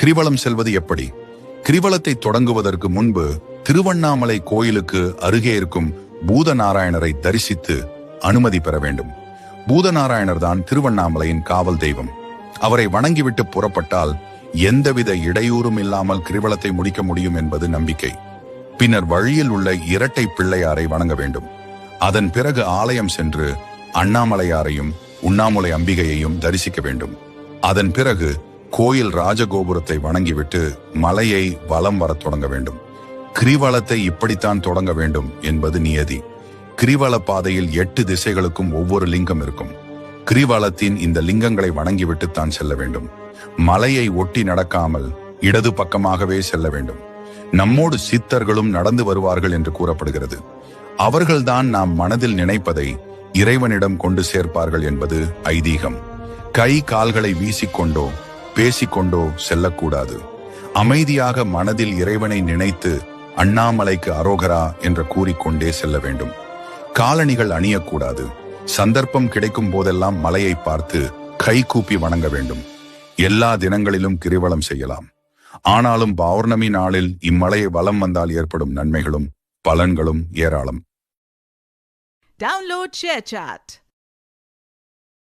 கிரிவலம் செல்வது எப்படி? கிரிவலத்தை தொடங்குவதற்கு முன்பு திருவண்ணாமலை கோயிலுக்கு அருகே இருக்கும் பூதநாராயணரை தரிசித்து அனுமதி பெற வேண்டும். பூதநாராயணர் தான் திருவண்ணாமலையின் காவல் தெய்வம். அவரை வணங்கிவிட்டு புறப்பட்டால் எந்தவித இடையூறும் இல்லாமல் கிரிவலத்தை முடிக்க முடியும் என்பது நம்பிக்கை. பின்னர் வழியில் உள்ள இரட்டை பிள்ளையாரை வணங்க வேண்டும். அதன் பிறகு ஆலயம் சென்று அண்ணாமலையாரையும் உண்ணாமுலை அம்பிகையையும் தரிசிக்க வேண்டும். அதன் பிறகு கோயில் ராஜகோபுரத்தை வணங்கிவிட்டு மலையை வலம் வரத் தொடங்க வேண்டும். கிரிவலத்தை இப்படித்தான் தொடங்க வேண்டும் என்பது நியதி. கிரிவல பாதையில் 8 திசைகளுக்கும் ஒவ்வொரு லிங்கம் இருக்கும். கிரிவலத்தின் இந்த லிங்கங்களை வணங்கிவிட்டு தான் செல்ல வேண்டும். மலையை ஒட்டி நடக்காமல் இடது பக்கமாகவே செல்ல வேண்டும். நம்மோடு சித்தர்களும் நடந்து வருவார்கள் என்று கூறப்படுகிறது. அவர்கள்தான் நாம் மனதில் நினைப்பதை இறைவனிடம் கொண்டு சேர்ப்பார்கள் என்பது ஐதீகம். கை கால்களை வீசிக்கொண்டோ பேசிக்கொண்டோ செல்லக்கூடாது. அமைதியாக மனதில் இறைவனை நினைத்து அண்ணாமலைக்கு அரோகரா என்று கூறிக்கொண்டே செல்ல வேண்டும். காலணிகள் அணியக்கூடாது. சந்தர்ப்பம் கிடைக்கும் போதெல்லாம் மலையை பார்த்து கை கூப்பி வணங்க வேண்டும். எல்லா தினங்களிலும் கிரிவலம் செய்யலாம். ஆனாலும் பௌர்ணமி நாளில் இம்மலையை வலம் வந்தால் ஏற்படும் நன்மைகளும் பலன்களும் ஏராளம். Download ShareChat.